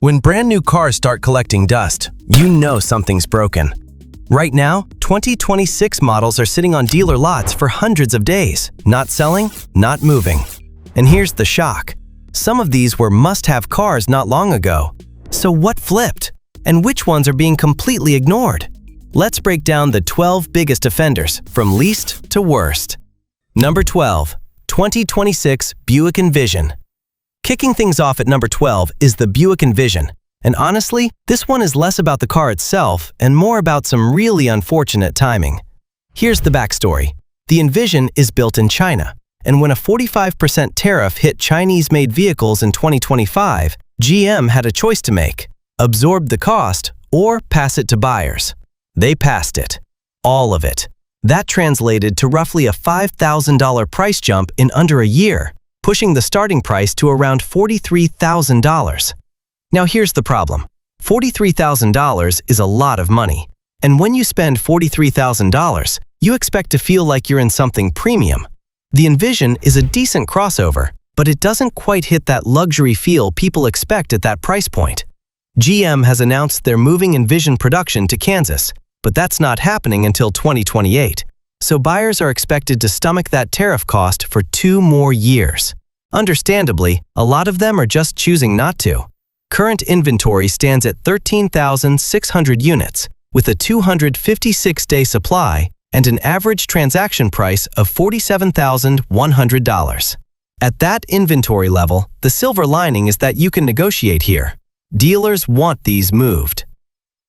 When brand new cars start collecting dust, you know something's broken. Right now, 2026 models are sitting on dealer lots for hundreds of days, not selling, not moving. And here's the shock. Some of these were must-have cars not long ago. So what flipped? And which ones are being completely ignored? Let's break down the 12 biggest offenders from least to worst. Number 12. 2026 Buick Envision. Kicking things off at number 12 is the Buick Envision. And honestly, this one is less about the car itself and more about some really unfortunate timing. Here's the backstory. The Envision is built in China, and when a 45% tariff hit Chinese-made vehicles in 2025, GM had a choice to make: absorb the cost or pass it to buyers. They passed it. All of it. That translated to roughly a $5,000 price jump in under a year, pushing the starting price to around $43,000. Now here's the problem. $43,000 is a lot of money. And when you spend $43,000, you expect to feel like you're in something premium. The Envision is a decent crossover, but it doesn't quite hit that luxury feel people expect at that price point. GM has announced they're moving Envision production to Kansas, but that's not happening until 2028. So buyers are expected to stomach that tariff cost for 2 more years. Understandably, a lot of them are just choosing not to. Current inventory stands at 13,600 units, with a 256-day supply and an average transaction price of $47,100. At that inventory level, the silver lining is that you can negotiate here. Dealers want these moved.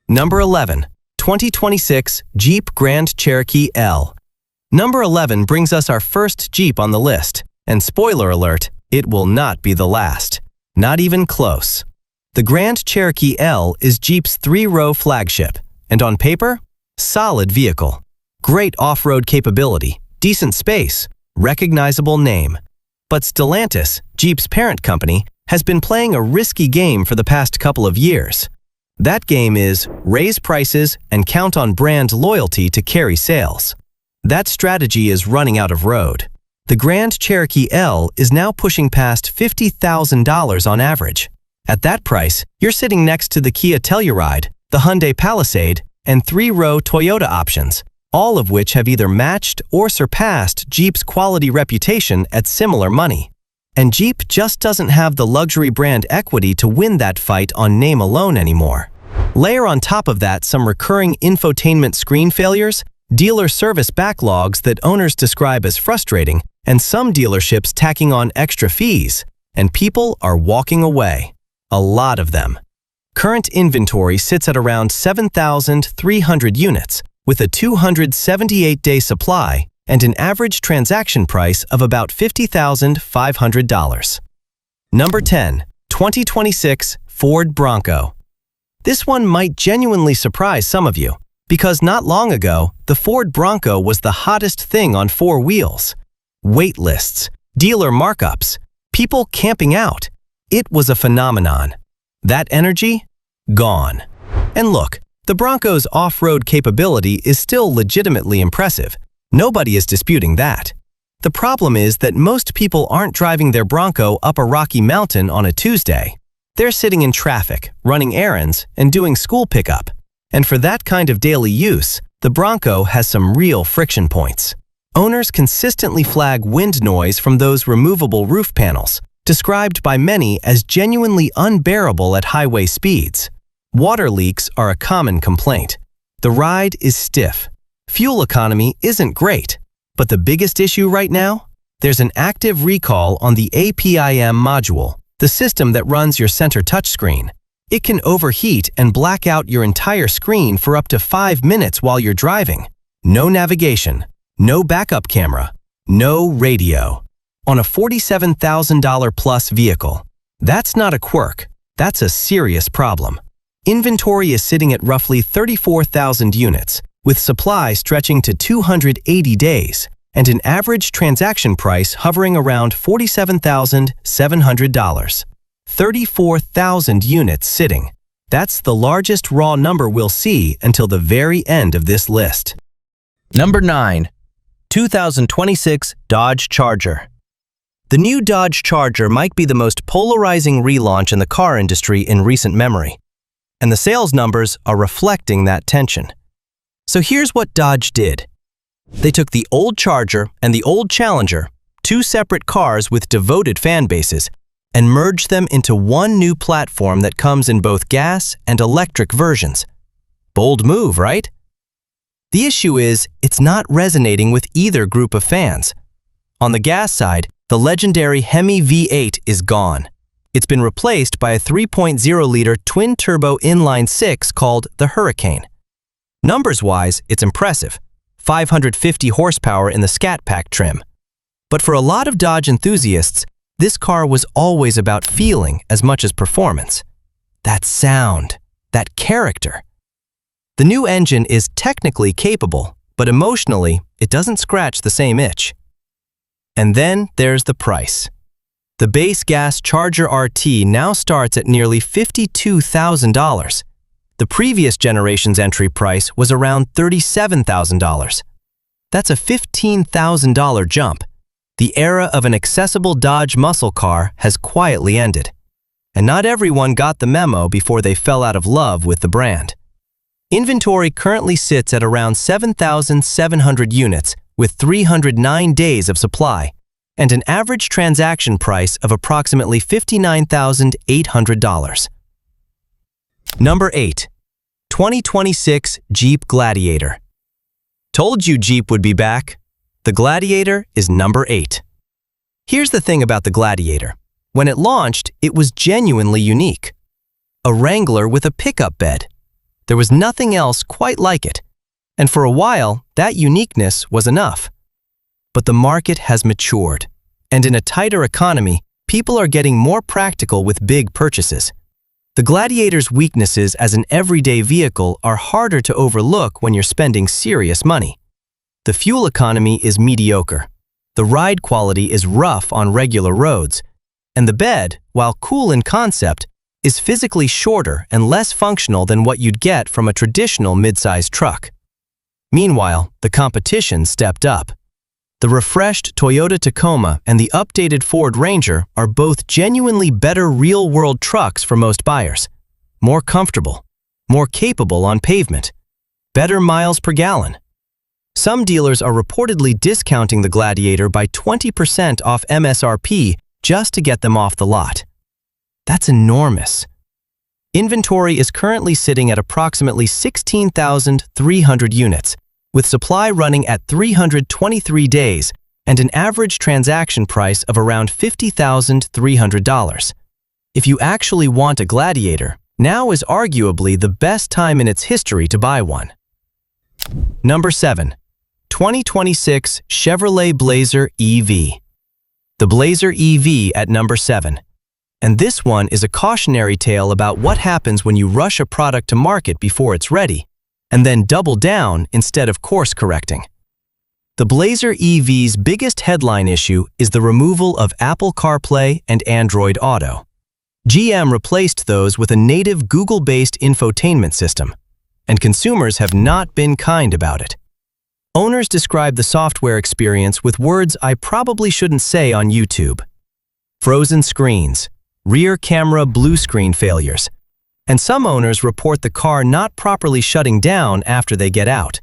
Number 11. 2026 Jeep Grand Cherokee L. Number 11 brings us our first Jeep on the list, and spoiler alert, it will not be the last. Not even close. The Grand Cherokee L is Jeep's 3-row flagship, and on paper, solid vehicle. Great off-road capability, decent space, recognizable name. But Stellantis, Jeep's parent company, has been playing a risky game for the past couple of years. That game is raise prices and count on brand loyalty to carry sales. That strategy is running out of road. The Grand Cherokee L is now pushing past $50,000 on average. At that price, you're sitting next to the Kia Telluride, the Hyundai Palisade, and 3-row Toyota options, all of which have either matched or surpassed Jeep's quality reputation at similar money. And Jeep just doesn't have the luxury brand equity to win that fight on name alone anymore. Layer on top of that some recurring infotainment screen failures, dealer service backlogs that owners describe as frustrating, and some dealerships tacking on extra fees, and people are walking away. A lot of them. Current inventory sits at around 7,300 units, with a 278-day supply and an average transaction price of about $50,500. Number 10. 2026 Ford Bronco. This one might genuinely surprise some of you, because not long ago, the Ford Bronco was the hottest thing on 4 wheels. Wait lists, dealer markups, people camping out. It was a phenomenon. That energy? Gone. And look, the Bronco's off-road capability is still legitimately impressive. Nobody is disputing that. The problem is that most people aren't driving their Bronco up a rocky mountain on a Tuesday. They're sitting in traffic, running errands, and doing school pickup. And for that kind of daily use, the Bronco has some real friction points. Owners consistently flag wind noise from those removable roof panels, described by many as genuinely unbearable at highway speeds. Water leaks are a common complaint. The ride is stiff. Fuel economy isn't great. But the biggest issue right now? There's an active recall on the APIM module, the system that runs your center touchscreen. It can overheat and black out your entire screen for up to 5 minutes while you're driving. No navigation, no backup camera, no radio. On a $47,000 plus vehicle. That's not a quirk, that's a serious problem. Inventory is sitting at roughly 34,000 units, with supply stretching to 280 days, and an average transaction price hovering around $47,700. 34,000 units sitting. That's the largest raw number we'll see until the very end of this list. Number 9. 2026 Dodge Charger. The new Dodge Charger might be the most polarizing relaunch in the car industry in recent memory, and the sales numbers are reflecting that tension. So here's what Dodge did. They took the old Charger and the old Challenger, two separate cars with devoted fan bases, and merged them into one new platform that comes in both gas and electric versions. Bold move, right? The issue is, it's not resonating with either group of fans. On the gas side, the legendary Hemi V8 is gone. It's been replaced by a 3.0-liter twin-turbo inline-six called the Hurricane. Numbers-wise, it's impressive, 550 horsepower in the Scat Pack trim. But for a lot of Dodge enthusiasts, this car was always about feeling as much as performance. That sound, that character. The new engine is technically capable, but emotionally, it doesn't scratch the same itch. And then there's the price. The base gas Charger RT now starts at nearly $52,000. The previous generation's entry price was around $37,000. That's a $15,000 jump. The era of an accessible Dodge muscle car has quietly ended. And not everyone got the memo before they fell out of love with the brand. Inventory currently sits at around 7,700 units with 309 days of supply and an average transaction price of approximately $59,800. Number 8. 2026 Jeep Gladiator. Told you Jeep would be back. The Gladiator is number 8. Here's the thing about the Gladiator. When it launched, it was genuinely unique. A Wrangler with a pickup bed. There was nothing else quite like it. And for a while, that uniqueness was enough. But the market has matured. And in a tighter economy, people are getting more practical with big purchases. The Gladiator's weaknesses as an everyday vehicle are harder to overlook when you're spending serious money. The fuel economy is mediocre. The ride quality is rough on regular roads. And the bed, while cool in concept, is physically shorter and less functional than what you'd get from a traditional mid-sized truck. Meanwhile, the competition stepped up. The refreshed Toyota Tacoma and the updated Ford Ranger are both genuinely better real-world trucks for most buyers. More comfortable, more capable on pavement, better miles per gallon. Some dealers are reportedly discounting the Gladiator by 20% off MSRP just to get them off the lot. That's enormous. Inventory is currently sitting at approximately 16,300 units, with supply running at 323 days and an average transaction price of around $50,300. If you actually want a Gladiator, now is arguably the best time in its history to buy one. Number 7. 2026 Chevrolet Blazer EV. The Blazer EV at number 7. And this one is a cautionary tale about what happens when you rush a product to market before it's ready, and then double down instead of course correcting. The Blazer EV's biggest headline issue is the removal of Apple CarPlay and Android Auto. GM replaced those with a native Google-based infotainment system, and consumers have not been kind about it. Owners describe the software experience with words I probably shouldn't say on YouTube. Frozen screens, rear camera blue screen failures, and some owners report the car not properly shutting down after they get out.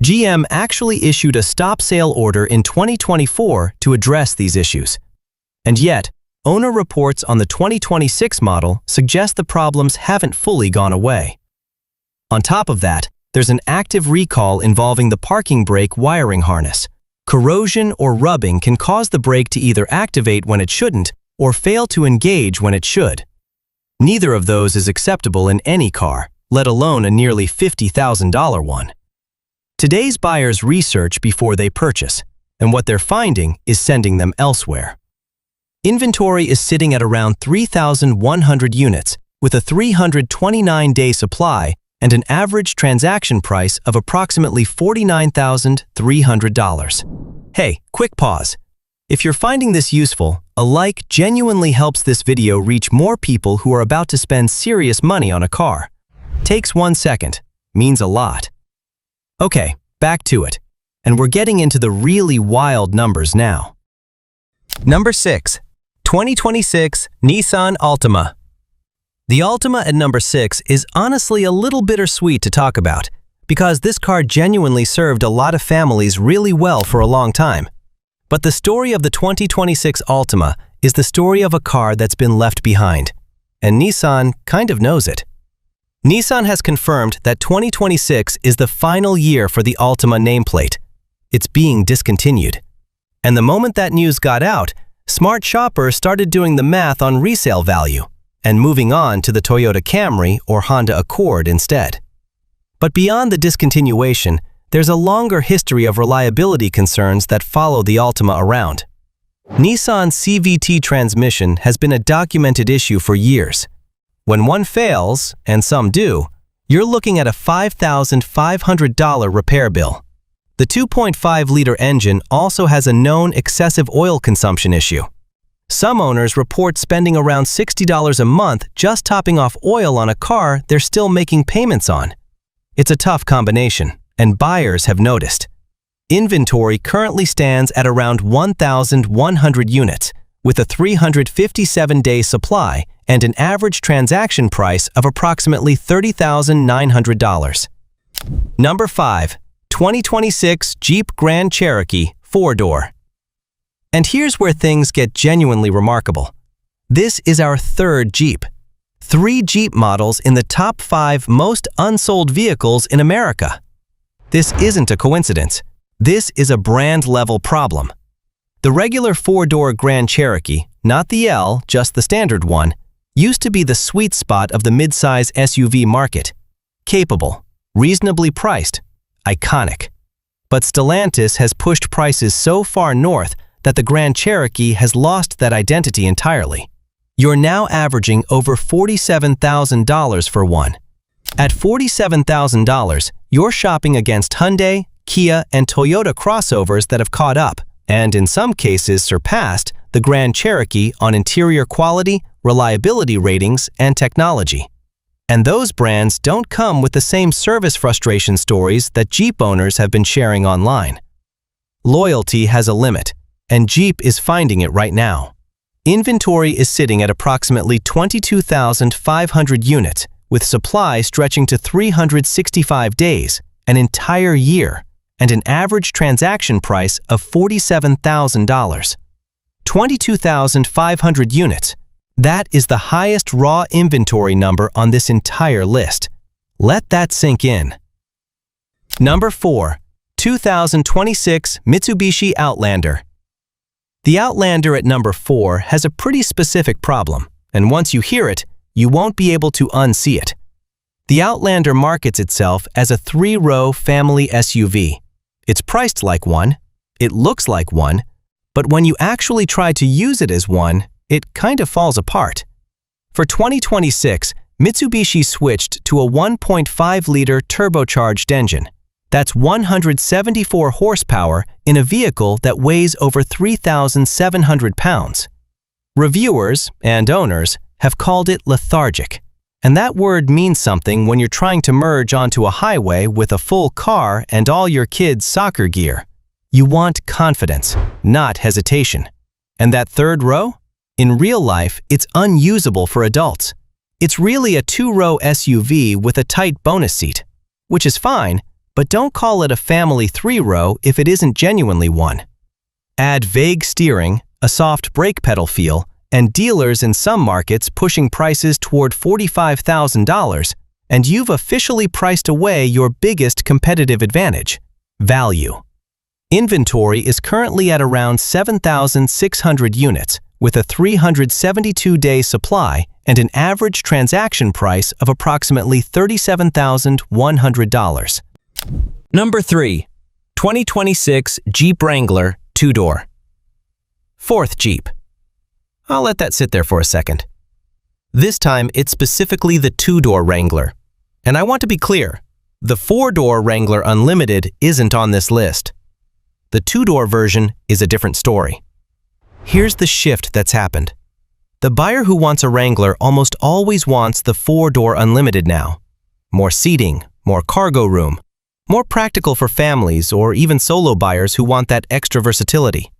GM actually issued a stop sale order in 2024 to address these issues. And yet, owner reports on the 2026 model suggest the problems haven't fully gone away. On top of that, there's an active recall involving the parking brake wiring harness. Corrosion or rubbing can cause the brake to either activate when it shouldn't or fail to engage when it should. Neither of those is acceptable in any car, let alone a nearly $50,000 one. Today's buyers research before they purchase, and what they're finding is sending them elsewhere. Inventory is sitting at around 3,100 units, with a 329-day supply and an average transaction price of approximately $49,300. Hey, quick pause. If you're finding this useful, a like genuinely helps this video reach more people who are about to spend serious money on a car. Takes 1 second, means a lot. Okay, back to it. And we're getting into the really wild numbers now. Number 6. 2026 Nissan Altima. The Altima at number 6 is honestly a little bittersweet to talk about, because this car genuinely served a lot of families really well for a long time. But the story of the 2026 Altima is the story of a car that's been left behind, and Nissan kind of knows it. Nissan has confirmed that 2026 is the final year for the Altima nameplate. It's being discontinued. And the moment that news got out, smart shoppers started doing the math on resale value and moving on to the Toyota Camry or Honda Accord instead. But beyond the discontinuation, there's a longer history of reliability concerns that follow the Altima around. Nissan's CVT transmission has been a documented issue for years. When one fails, and some do, you're looking at a $5,500 repair bill. The 2.5-liter engine also has a known excessive oil consumption issue. Some owners report spending around $60 a month just topping off oil on a car they're still making payments on. It's a tough combination, and buyers have noticed. Inventory currently stands at around 1,100 units, with a 357-day supply and an average transaction price of approximately $30,900. Number 5. 2026 Jeep Grand Cherokee 4-door. And here's where things get genuinely remarkable. This is our third Jeep. 3 Jeep models in the top 5 most unsold vehicles in America. This isn't a coincidence. This is a brand-level problem. The regular 4-door Grand Cherokee, not the L, just the standard one, used to be the sweet spot of the midsize SUV market. Capable, reasonably priced, iconic. But Stellantis has pushed prices so far north that the Grand Cherokee has lost that identity entirely. You're now averaging over $47,000 for one. At $47,000, you're shopping against Hyundai, Kia, and Toyota crossovers that have caught up, and in some cases surpassed, the Grand Cherokee on interior quality, reliability ratings, and technology. And those brands don't come with the same service frustration stories that Jeep owners have been sharing online. Loyalty has a limit, and Jeep is finding it right now. Inventory is sitting at approximately 22,500 units, with supply stretching to 365 days, an entire year, and an average transaction price of $47,000. 22,500 units. That is the highest raw inventory number on this entire list. Let that sink in. Number 4. 2026 Mitsubishi Outlander. The Outlander at number 4 has a pretty specific problem, and once you hear it, you won't be able to unsee it. The Outlander markets itself as a 3-row family SUV. It's priced like one, it looks like one, but when you actually try to use it as one, it kind of falls apart. For 2026, Mitsubishi switched to a 1.5-liter turbocharged engine. That's 174 horsepower in a vehicle that weighs over 3,700 pounds. Reviewers and owners have called it lethargic, and that word means something when you're trying to merge onto a highway with a full car and all your kids' soccer gear. You want confidence, not hesitation. And that third row? In real life, it's unusable for adults. It's really a 2-row SUV with a tight bonus seat, which is fine, but don't call it a family 3-row if it isn't genuinely one. Add vague steering, a soft brake pedal feel, and dealers in some markets pushing prices toward $45,000, and you've officially priced away your biggest competitive advantage: value. Inventory is currently at around 7,600 units, with a 372-day supply and an average transaction price of approximately $37,100. Number 3. 2026 Jeep Wrangler 2-door. 4th Jeep. I'll let that sit there for a second. This time, it's specifically the 2-door Wrangler. And I want to be clear, the 4-door Wrangler Unlimited isn't on this list. The 2-door version is a different story. Here's the shift that's happened. The buyer who wants a Wrangler almost always wants the 4-door Unlimited now. More seating, more cargo room, more practical for families or even solo buyers who want that extra versatility.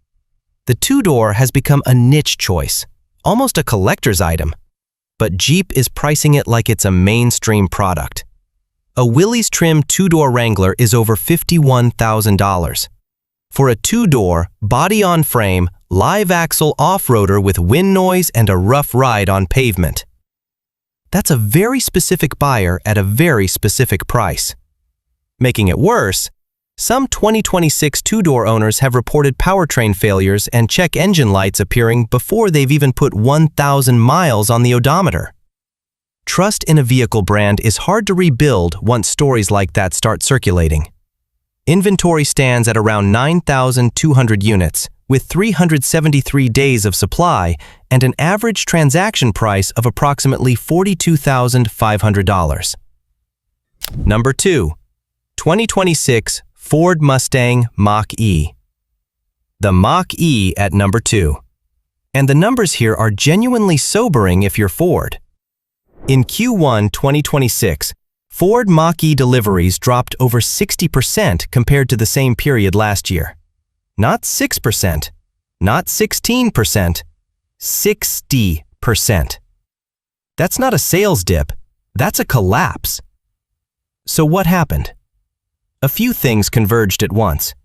The two-door has become a niche choice, almost a collector's item. But Jeep is pricing it like it's a mainstream product. A Willys trim two-door Wrangler is over $51,000. For a two-door, body-on-frame, live-axle off-roader with wind noise and a rough ride on pavement. That's a very specific buyer at a very specific price. Making it worse, some 2026 two-door owners have reported powertrain failures and check engine lights appearing before they've even put 1,000 miles on the odometer. Trust in a vehicle brand is hard to rebuild once stories like that start circulating. Inventory stands at around 9,200 units, with 373 days of supply and an average transaction price of approximately $42,500. Number 2. 2026 Ford Mustang Mach-E. The Mach-E at number 2. And the numbers here are genuinely sobering if you're Ford. In Q1 2026, Ford Mach-E deliveries dropped over 60% compared to the same period last year. Not 6%, not 16%, 60%. That's not a sales dip, that's a collapse. So what happened? A few things converged at once.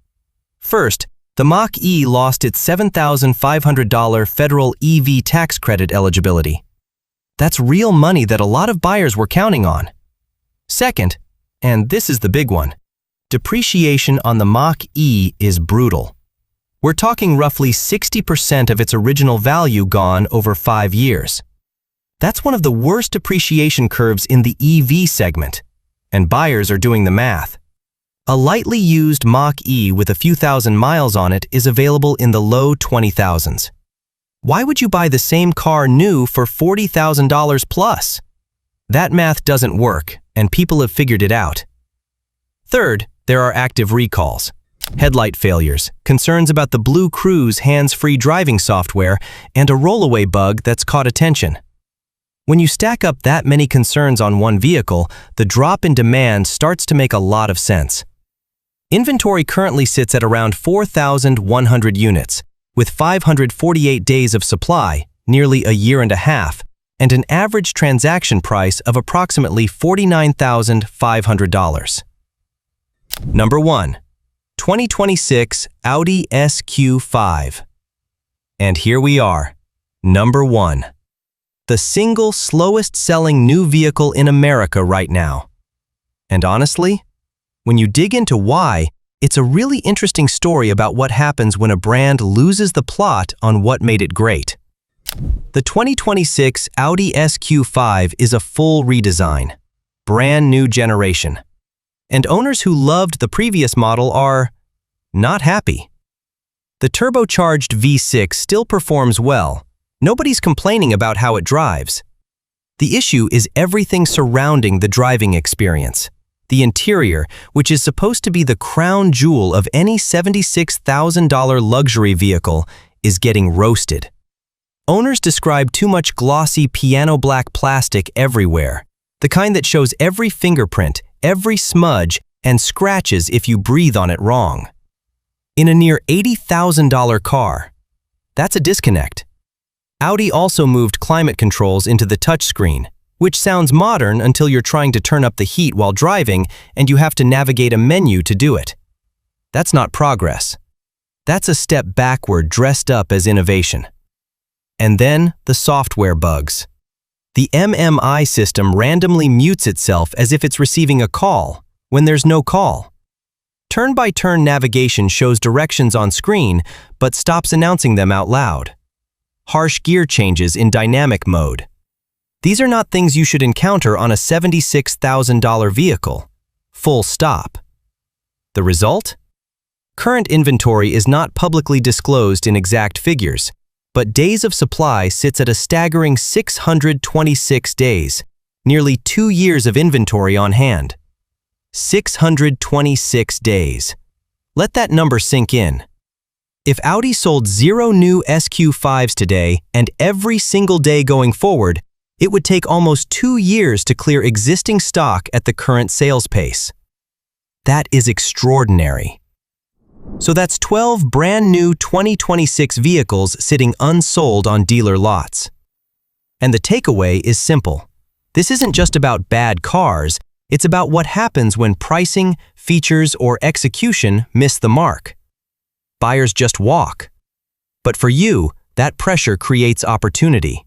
First, the Mach-E lost its $7,500 federal EV tax credit eligibility. That's real money that a lot of buyers were counting on. Second, and this is the big one, depreciation on the Mach-E is brutal. We're talking roughly 60% of its original value gone over 5 years. That's one of the worst depreciation curves in the EV segment, and buyers are doing the math. A lightly used Mach-E with a few thousand miles on it is available in the low 20,000s. Why would you buy the same car new for $40,000 plus? That math doesn't work, and people have figured it out. Third, there are active recalls, headlight failures, concerns about the Blue Cruise hands-free driving software, and a rollaway bug that's caught attention. When you stack up that many concerns on one vehicle, the drop in demand starts to make a lot of sense. Inventory currently sits at around 4,100 units, with 548 days of supply, nearly a year and a half, and an average transaction price of approximately $49,500. Number 1. 2026 Audi SQ5. And here we are, number 1. The single slowest selling new vehicle in America right now. And honestly, when you dig into why, it's a really interesting story about what happens when a brand loses the plot on what made it great. The 2026 Audi SQ5 is a full redesign, brand new generation. And owners who loved the previous model are not happy. The turbocharged V6 still performs well. Nobody's complaining about how it drives. The issue is everything surrounding the driving experience. The interior, which is supposed to be the crown jewel of any $76,000 luxury vehicle, is getting roasted. Owners describe too much glossy piano black plastic everywhere, the kind that shows every fingerprint, every smudge, and scratches if you breathe on it wrong. In a near $80,000 car, that's a disconnect. Audi also moved climate controls into the touchscreen, which sounds modern until you're trying to turn up the heat while driving and you have to navigate a menu to do it. That's not progress. That's a step backward dressed up as innovation. And then the software bugs. The MMI system randomly mutes itself as if it's receiving a call when there's no call. Turn-by-turn navigation shows directions on screen but stops announcing them out loud. Harsh gear changes in dynamic mode. These are not things you should encounter on a $76,000 vehicle. Full stop. The result? Current inventory is not publicly disclosed in exact figures, but days of supply sits at a staggering 626 days, nearly 2 years of inventory on hand. 626 days. Let that number sink in. If Audi sold 0 new SQ5s today and every single day going forward, it would take almost 2 years to clear existing stock at the current sales pace. That is extraordinary. So that's 12 brand new 2026 vehicles sitting unsold on dealer lots. And the takeaway is simple. This isn't just about bad cars, it's about what happens when pricing, features, or execution miss the mark. Buyers just walk. But for you, that pressure creates opportunity.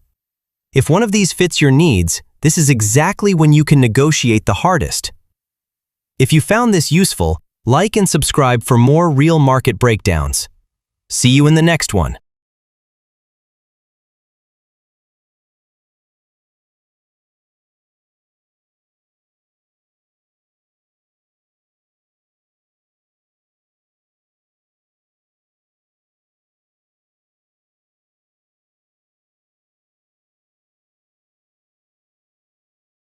If one of these fits your needs, this is exactly when you can negotiate the hardest. If you found this useful, like and subscribe for more real market breakdowns. See you in the next one.